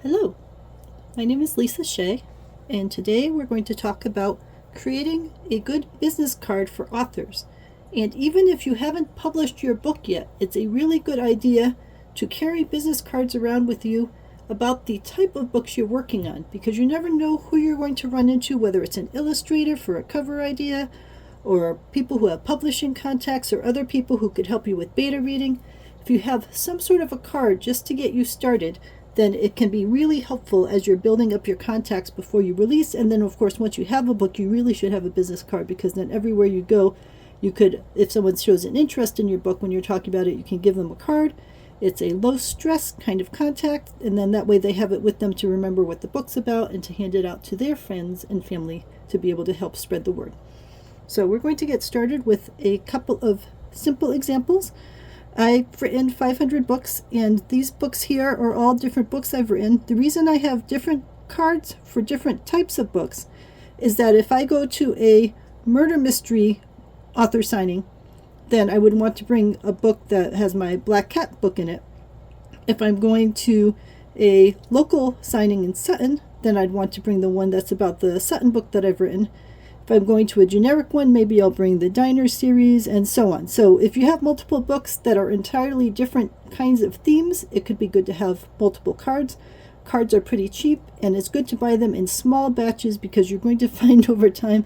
Hello, my name is Lisa Shea, and today we're going to talk about creating a good business card for authors. And even if you haven't published your book yet, it's a really good idea to carry business cards around with you about the type of books you're working on, because you never know who you're going to run into, whether it's an illustrator for a cover idea, or people who have publishing contacts, or other people who could help you with beta reading. If you have some sort of a card just to get you started, then it can be really helpful as you're building up your contacts before you release. And then, of course, once you have a book, you really should have a business card, because then everywhere you go, you could, if someone shows an interest in your book when you're talking about it, you can give them a card. It's a low stress kind of contact, and then that way they have it with them to remember what the book's about and to hand it out to their friends and family to be able to help spread the word. So we're going to get started with a couple of simple examples. I've written 500 books, and these books here are all different books I've written. The reason I have different cards for different types of books is that if I go to a murder mystery author signing, then I would want to bring a book that has my Black Cat book in it. If I'm going to a local signing in Sutton, then I'd want to bring the one that's about the Sutton book that I've written. If I'm going to a generic one, maybe I'll bring the Diner series, and so on. So if you have multiple books that are entirely different kinds of themes, it could be good to have multiple cards. Cards are pretty cheap, and it's good to buy them in small batches, because you're going to find over time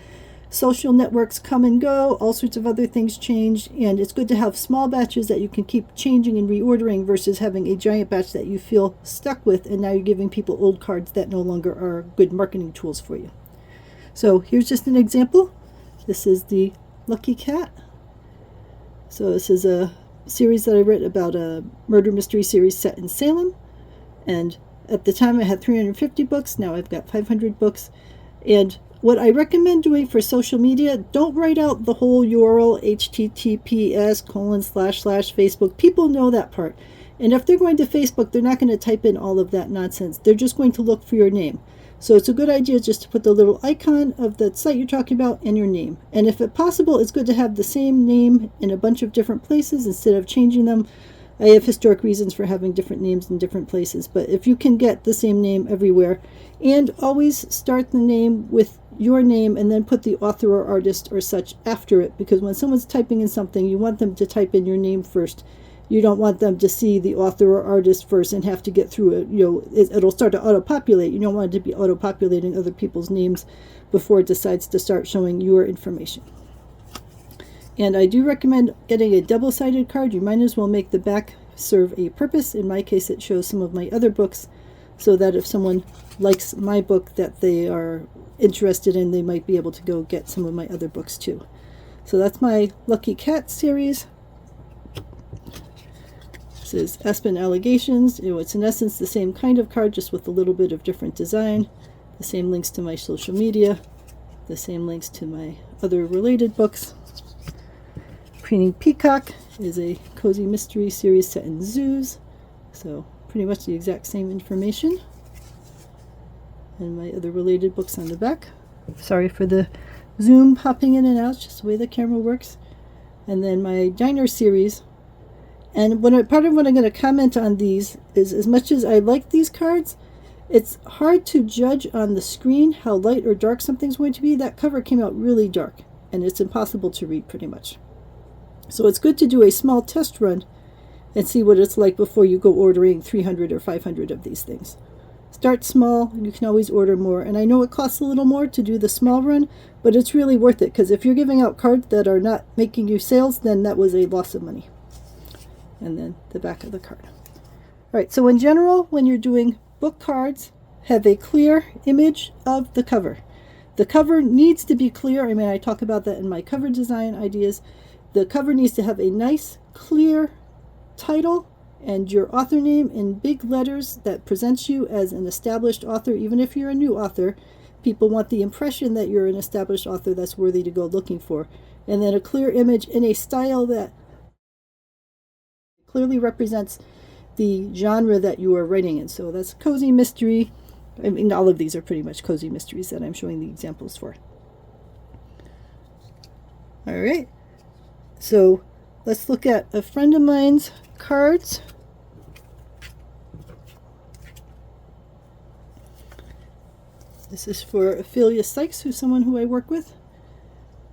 social networks come and go, all sorts of other things change, and it's good to have small batches that you can keep changing and reordering versus having a giant batch that you feel stuck with, and now you're giving people old cards that no longer are good marketing tools for you. So here's just an example. This is the Lucky Cat. So this is a series that I wrote about a murder mystery series set in Salem. And at the time I had 350 books. Now I've got 500 books. And what I recommend doing for social media, don't write out the whole URL, https://Facebook. People know that part. And if they're going to Facebook, they're not going to type in all of that nonsense. They're just going to look for your name. So it's a good idea just to put the little icon of the site you're talking about and your name. And if it's possible, it's good to have the same name in a bunch of different places instead of changing them. I have historic reasons for having different names in different places, but if you can get the same name everywhere, and always start the name with your name and then put the author or artist or such after it, because when someone's typing in something, you want them to type in your name first. You don't want them to see the author or artist first and have to get through it. It'll start to auto-populate. You don't want it to be auto-populating other people's names before it decides to start showing your information. And I do recommend getting a double-sided card. You might as well make the back serve a purpose. In my case, it shows some of my other books, so that if someone likes my book that they are interested in, they might be able to go get some of my other books too. So that's my Lucky Cat series. This is Aspen Allegations. It's in essence the same kind of card, just with a little bit of different design. The same links to my social media. The same links to my other related books. Preening Peacock is a cozy mystery series set in zoos. So pretty much the exact same information. And my other related books on the back. Sorry for the zoom popping in and out, it's just the way the camera works. And then my Diner series. And part of what I'm going to comment on these is, as much as I like these cards, it's hard to judge on the screen how light or dark something's going to be. That cover came out really dark, and it's impossible to read pretty much. So it's good to do a small test run and see what it's like before you go ordering 300 or 500 of these things. Start small, you can always order more. And I know it costs a little more to do the small run, but it's really worth it, because if you're giving out cards that are not making you sales, then that was a loss of money. And then the back of the card. All right, so in general, when you're doing book cards, have a clear image of the cover. The cover needs to be clear. I mean, I talk about that in my cover design ideas. The cover needs to have a nice, clear title and your author name in big letters that presents you as an established author. Even if you're a new author, people want the impression that you're an established author that's worthy to go looking for. And then a clear image in a style that clearly represents the genre that you are writing in. So that's cozy mystery. I mean, all of these are pretty much cozy mysteries that I'm showing the examples for. All right. So let's look at a friend of mine's cards. This is for Ophelia Sykes, who's someone who I work with.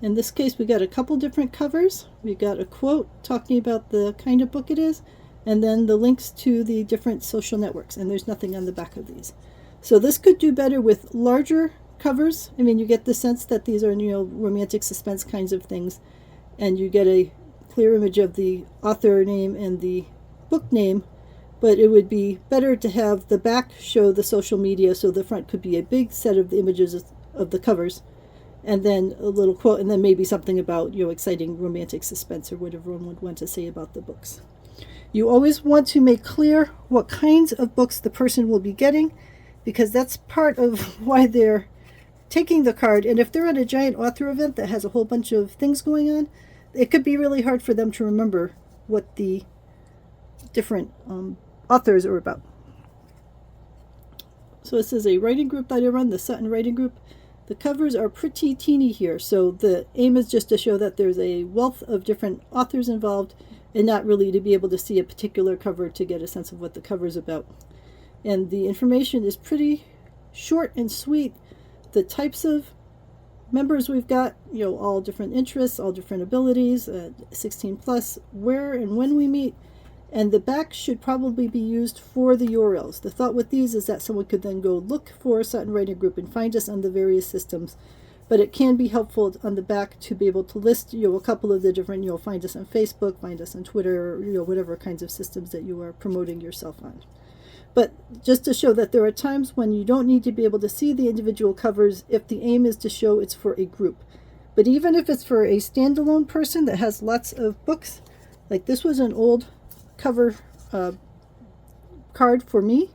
In this case, we got a couple different covers. We got a quote talking about the kind of book it is, and then the links to the different social networks, and there's nothing on the back of these. So this could do better with larger covers. I mean, you get the sense that these are, romantic suspense kinds of things, and you get a clear image of the author name and the book name, but it would be better to have the back show the social media, so the front could be a big set of the images of the covers, and then a little quote, and then maybe something about, exciting romantic suspense or whatever one would want to say about the books. You always want to make clear what kinds of books the person will be getting, because that's part of why they're taking the card. And if they're at a giant author event that has a whole bunch of things going on, it could be really hard for them to remember what the different authors are about. So this is a writing group that I run, the Sutton Writing Group. The covers are pretty teeny here, so the aim is just to show that there's a wealth of different authors involved, and not really to be able to see a particular cover to get a sense of what the cover is about. And the information is pretty short and sweet. The types of members we've got, all different interests, all different abilities, 16 plus, where and when we meet, and the back should probably be used for the URLs. The thought with these is that someone could then go look for Sutton Writing Group and find us on the various systems, but it can be helpful on the back to be able to list, a couple of the different, find us on Facebook, find us on Twitter, whatever kinds of systems that you are promoting yourself on. But just to show that there are times when you don't need to be able to see the individual covers if the aim is to show it's for a group. But even if it's for a standalone person that has lots of books, like this was an old cover card for me,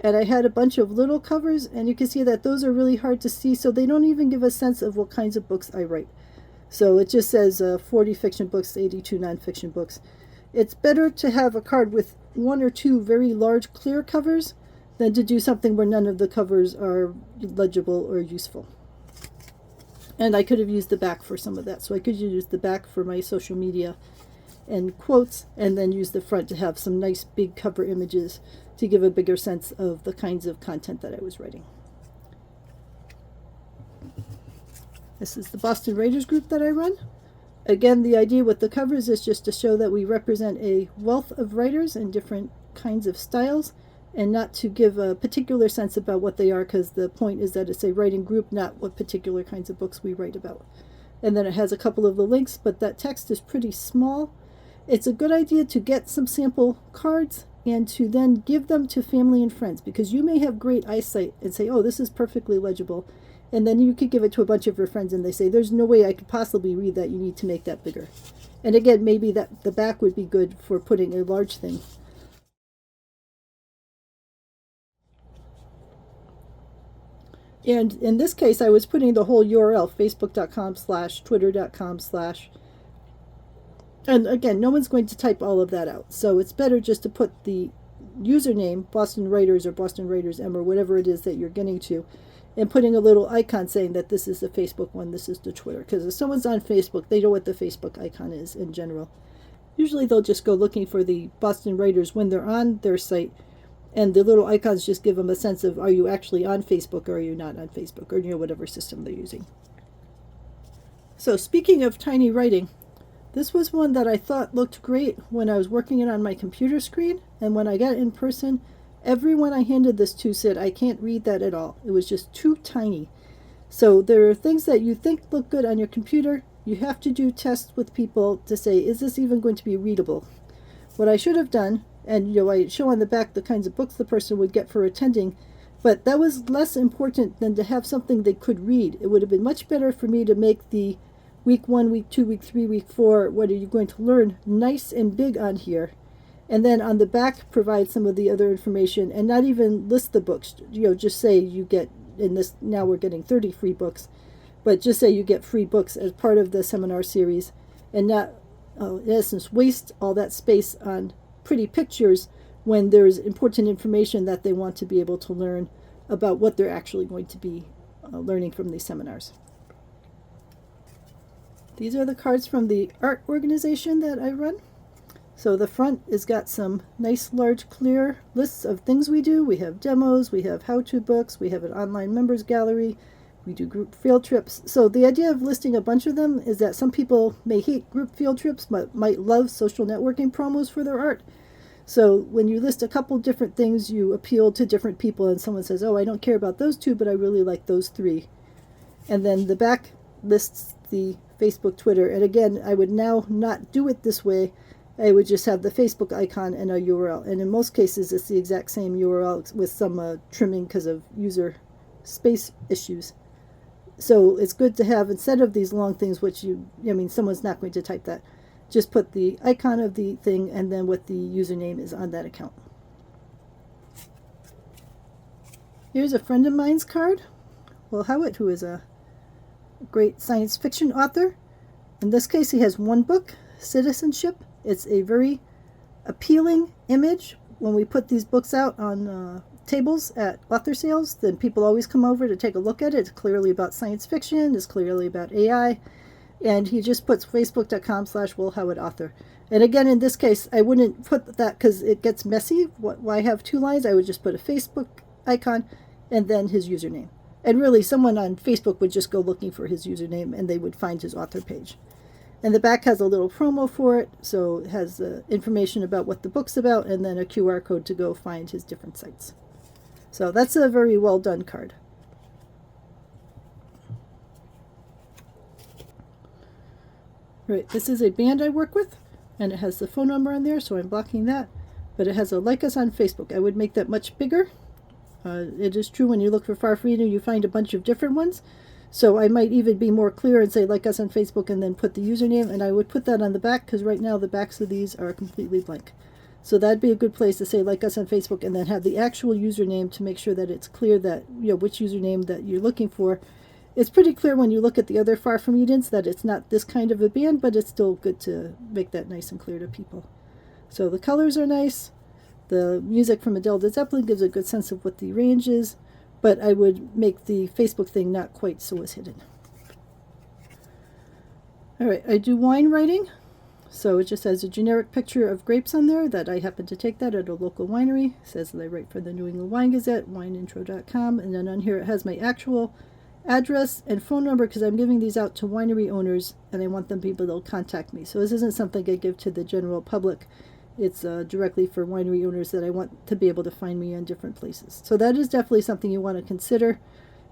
and I had a bunch of little covers, and you can see that those are really hard to see, so they don't even give a sense of what kinds of books I write. So it just says 40 fiction books, 82 nonfiction books. It's better to have a card with one or two very large clear covers than to do something where none of the covers are legible or useful. And I could have used the back for some of that, so I could use the back for my social media and quotes, and then use the front to have some nice big cover images to give a bigger sense of the kinds of content that I was writing. This is the Boston Writers Group that I run. Again, the idea with the covers is just to show that we represent a wealth of writers and different kinds of styles, and not to give a particular sense about what they are, because the point is that it's a writing group, not what particular kinds of books we write about. And then it has a couple of the links, but that text is pretty small. It's a good idea to get some sample cards and to then give them to family and friends, because you may have great eyesight and say, oh, this is perfectly legible, and then you could give it to a bunch of your friends and they say, there's no way I could possibly read that, you need to make that bigger. And again, maybe that the back would be good for putting a large thing. And in this case, I was putting the whole URL, facebook.com/twitter.com/ and again, no one's going to type all of that out. So it's better just to put the username, Boston Writers or Boston Writers M or whatever it is that you're getting to, and putting a little icon saying that this is the Facebook one, this is the Twitter. Because if someone's on Facebook, they know what the Facebook icon is in general. Usually they'll just go looking for the Boston Writers when they're on their site, and the little icons just give them a sense of, are you actually on Facebook or are you not on Facebook, or whatever system they're using. So speaking of tiny writing, this was one that I thought looked great when I was working it on my computer screen, and when I got it in person, everyone I handed this to said, I can't read that at all. It was just too tiny. So there are things that you think look good on your computer. You have to do tests with people to say, is this even going to be readable? What I should have done, and I show on the back the kinds of books the person would get for attending, but that was less important than to have something they could read. It would have been much better for me to make the week 1, week 2, week 3, week 4, what are you going to learn, nice and big on here. And then on the back, provide some of the other information, and not even list the books. Just say you get, in this, now we're getting 30 free books, but just say you get free books as part of the seminar series, and not, in essence, waste all that space on pretty pictures when there's important information that they want to be able to learn about what they're actually going to be learning from these seminars. These are the cards from the art organization that I run. So the front has got some nice large clear lists of things we do. We have demos, we have how-to books, we have an online members gallery, we do group field trips. So the idea of listing a bunch of them is that some people may hate group field trips but might love social networking promos for their art. So when you list a couple different things, you appeal to different people, and someone says, oh, I don't care about those two, but I really like those three. And then the back lists the Facebook, Twitter. And again, I would now not do it this way. I would just have the Facebook icon and a URL. And in most cases, it's the exact same URL with some trimming because of user space issues. So it's good to have, instead of these long things, which someone's not going to type that, just put the icon of the thing and then what the username is on that account. Here's a friend of mine's card, Will Howitt, who is a great science fiction author. In this case, he has one book, Citizenship. It's a very appealing image. When we put these books out on tables at author sales, then people always come over to take a look at it. It's clearly about science fiction. It's clearly about AI. And he just puts facebook.com/Will Howitt author. And again, in this case, I wouldn't put that because it gets messy. Why have two lines? I would just put a Facebook icon and then his username. And really, someone on Facebook would just go looking for his username and they would find his author page. And the back has a little promo for it, so it has information about what the book's about and then a QR code to go find his different sites. So that's a very well done card. Right, this is a band I work with, and it has the phone number on there, so I'm blocking that. But it has a like us on Facebook. I would make that much bigger. It is true when you look for Far Freedom, you find a bunch of different ones. So I might even be more clear and say like us on Facebook and then put the username, and I would put that on the back because right now the backs of these are completely blank. So that'd be a good place to say like us on Facebook and then have the actual username to make sure that it's clear that, which username that you're looking for. It's pretty clear when you look at the other Far From Edens that it's not this kind of a band, but it's still good to make that nice and clear to people. So the colors are nice. The music from Adele Zeppelin gives a good sense of what the range is, but I would make the Facebook thing not quite so as hidden. All right, I do wine writing. So it just has a generic picture of grapes on there that I happen to take that at a local winery. It says that I write for the New England Wine Gazette, wineintro.com, and then on here it has my actual address and phone number because I'm giving these out to winery owners and I want them people to contact me. So this isn't something I give to the general public. It's directly for winery owners that I want to be able to find me in different places. So that is definitely something you want to consider.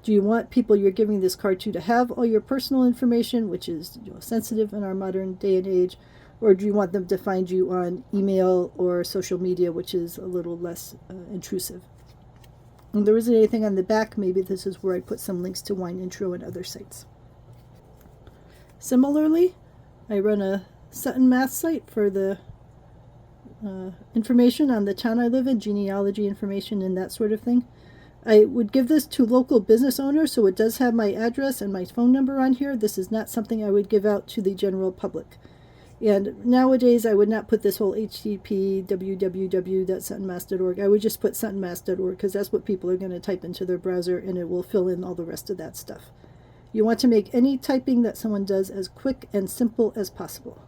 Do you want people you're giving this card to have all your personal information, which is sensitive in our modern day and age, or do you want them to find you on email or social media, which is a little less intrusive? And there isn't anything on the back. Maybe this is where I put some links to Wine Intro and other sites. Similarly, I run a Sutton Math site for the information on the town I live in, genealogy information and that sort of thing. I would give this to local business owners, so it does have my address and my phone number on here. This is not something I would give out to the general public. And nowadays, I would not put this whole HTTP www.suttonmass.org. I would just put suttonmass.org because that's what people are going to type into their browser, and it will fill in all the rest of that stuff. You want to make any typing that someone does as quick and simple as possible.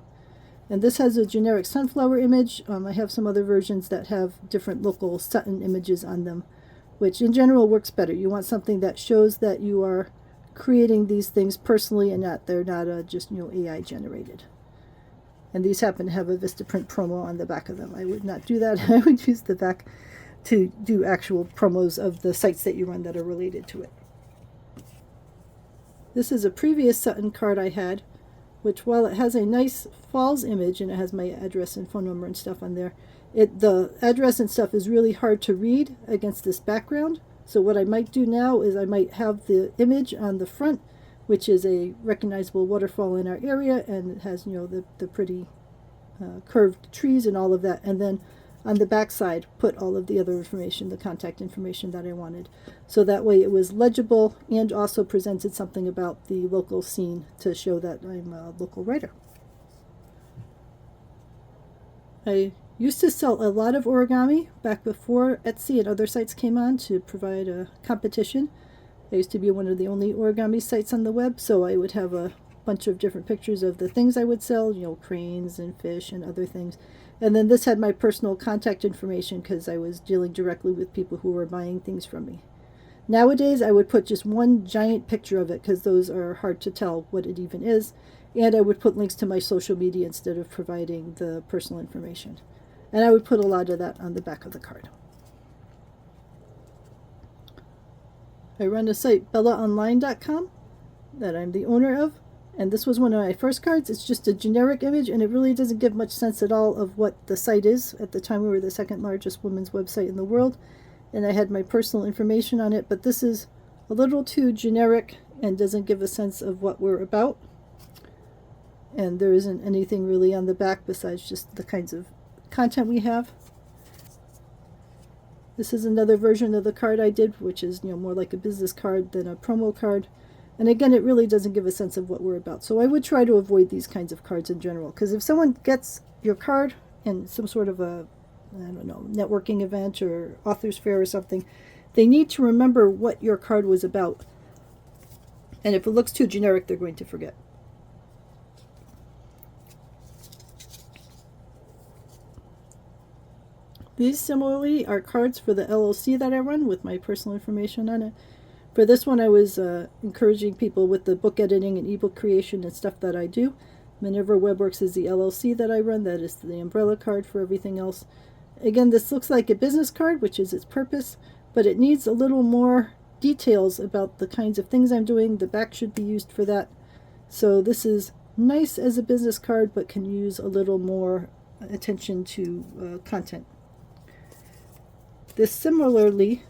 And this has a generic sunflower image. I have some other versions that have different local Sutton images on them, which in general works better. You want something that shows that you are creating these things personally and they're not just AI generated. And these happen to have a Vistaprint promo on the back of them. I would not do that. I would use the back to do actual promos of the sites that you run that are related to it. This is a previous Sutton card I had, which while it has a nice falls image and it has my address and phone number and stuff on there, the address and stuff is really hard to read against this background. So what I might do now is I might have the image on the front, which is a recognizable waterfall in our area, and it has the pretty curved trees and all of that, and then on the back side put all of the other information, the contact information that I wanted. So that way it was legible and also presented something about the local scene to show that I'm a local writer. I used to sell a lot of origami back before Etsy and other sites came on to provide a competition. I used to be one of the only origami sites on the web, so I would have a bunch of different pictures of the things I would sell, cranes and fish and other things. And then this had my personal contact information because I was dealing directly with people who were buying things from me. Nowadays, I would put just one giant picture of it because those are hard to tell what it even is. And I would put links to my social media instead of providing the personal information. And I would put a lot of that on the back of the card. I run a site, bellaonline.com, that I'm the owner of. And this was one of my first cards. It's just a generic image, and it really doesn't give much sense at all of what the site is. At the time, we were the second largest women's website in the world, and I had my personal information on it. But this is a little too generic and doesn't give a sense of what we're about. And there isn't anything really on the back besides just the kinds of content we have. This is another version of the card I did, which is more like a business card than a promo card. And again, it really doesn't give a sense of what we're about. So I would try to avoid these kinds of cards in general. Because if someone gets your card in some sort of a, networking event or author's fair or something, they need to remember what your card was about. And if it looks too generic, they're going to forget. These similarly are cards for the LLC that I run with my personal information on it. For this one, I was encouraging people with the book editing and ebook creation and stuff that I do. Minerva Webworks is the LLC that I run. That is the umbrella card for everything else. Again, this looks like a business card, which is its purpose, but it needs a little more details about the kinds of things I'm doing. The back should be used for that. So this is nice as a business card, but can use a little more attention to content. This similarly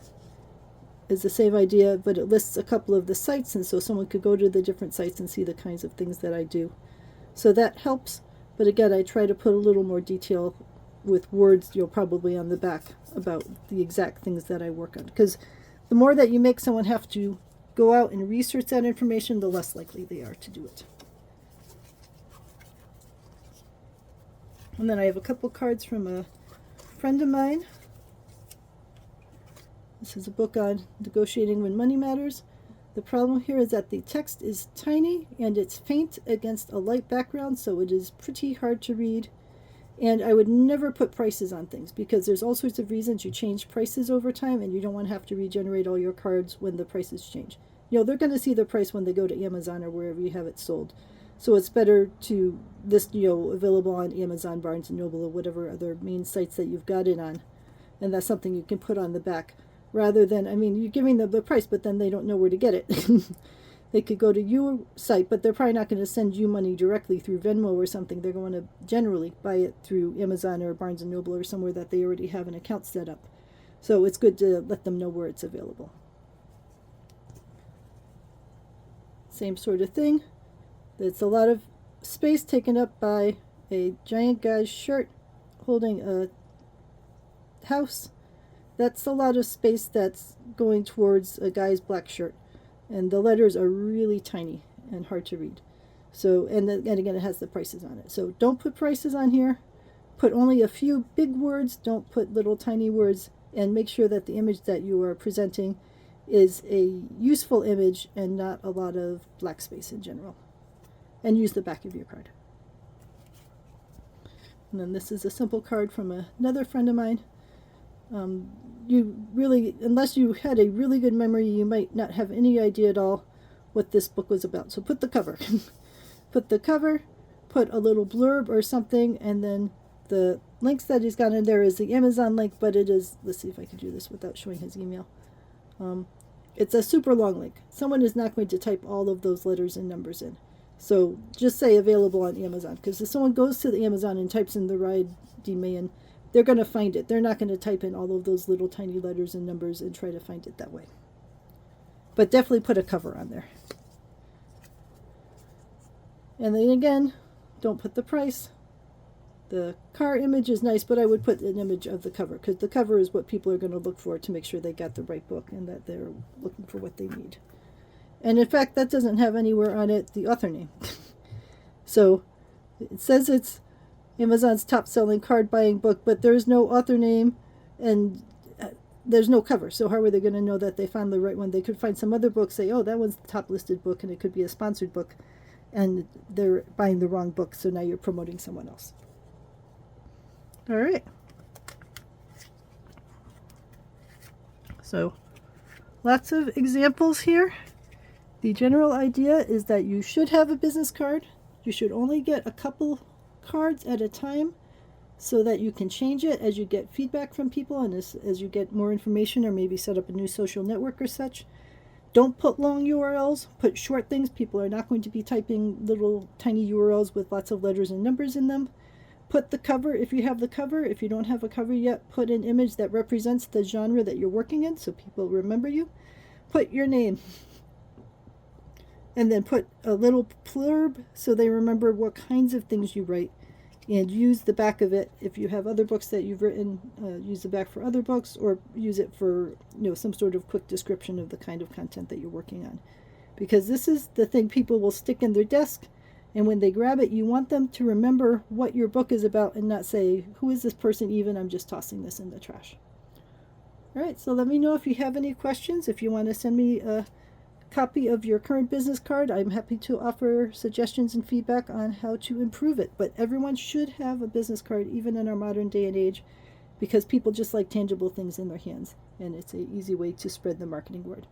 is the same idea, but it lists a couple of the sites, and so someone could go to the different sites and see the kinds of things that I do. So that helps, but again, I try to put a little more detail with words, probably on the back about the exact things that I work on. Because the more that you make someone have to go out and research that information, the less likely they are to do it. And then I have a couple cards from a friend of mine. This is a book on negotiating when money matters. The problem here is that the text is tiny and it's faint against a light background, so it is pretty hard to read. And I would never put prices on things because there's all sorts of reasons you change prices over time, and you don't want to have to regenerate all your cards when the prices change. They're going to see the price when they go to Amazon or wherever you have it sold. So it's better to list, available on Amazon, Barnes & Noble, or whatever other main sites that you've got it on. And that's something you can put on the back. Rather than, you're giving them the price, but then they don't know where to get it. They could go to your site, but they're probably not going to send you money directly through Venmo or something. They're going to generally buy it through Amazon or Barnes & Noble or somewhere that they already have an account set up. So it's good to let them know where it's available. Same sort of thing. It's a lot of space taken up by a giant guy's shirt holding a house. That's a lot of space that's going towards a guy's black shirt. And the letters are really tiny and hard to read. So, and again, it has the prices on it. So don't put prices on here. Put only a few big words. Don't put little tiny words. And make sure that the image that you are presenting is a useful image and not a lot of black space in general. And use the back of your card. And then this is a simple card from another friend of mine. You really, unless you had a really good memory, you might not have any idea at all what this book was about. So put the cover. Put the cover, put a little blurb or something, and then the links that he's got in there is the Amazon link, but it is, let's see if I can do this without showing his email. It's a super long link. Someone is not going to type all of those letters and numbers in. So just say available on Amazon, because if someone goes to the Amazon and types in the ride demand, they're going to find it. They're not going to type in all of those little tiny letters and numbers and try to find it that way. But definitely put a cover on there. And then again, don't put the price. The car image is nice, but I would put an image of the cover, because the cover is what people are going to look for to make sure they got the right book and that they're looking for what they need. And in fact, that doesn't have anywhere on it the author name. So it says it's Amazon's top-selling card-buying book, but there's no author name and there's no cover. So how are they going to know that they found the right one? They could find some other book, say, oh, that one's the top-listed book, and it could be a sponsored book, and they're buying the wrong book, so now you're promoting someone else. All right. So lots of examples here. The general idea is that you should have a business card. You should only get a couple cards at a time so that you can change it as you get feedback from people and as you get more information or maybe set up a new social network or such. Don't put long URLs, put short things. People are not going to be typing little tiny URLs with lots of letters and numbers in them. Put the cover, if you have the cover. If you don't have a cover yet, put an image that represents the genre that you're working in so people remember you. Put your name. And then put a little blurb so they remember what kinds of things you write. And use the back of it if you have other books that you've written. Use the back for other books, or use it for some sort of quick description of the kind of content that you're working on. Because this is the thing people will stick in their desk, and when they grab it, you want them to remember what your book is about and not say, who is this person even? I'm just tossing this in the trash. All right, so let me know if you have any questions. If you want to send me a copy of your current business card, I'm happy to offer suggestions and feedback on how to improve it. But everyone should have a business card, even in our modern day and age, because people just like tangible things in their hands, and it's an easy way to spread the marketing word.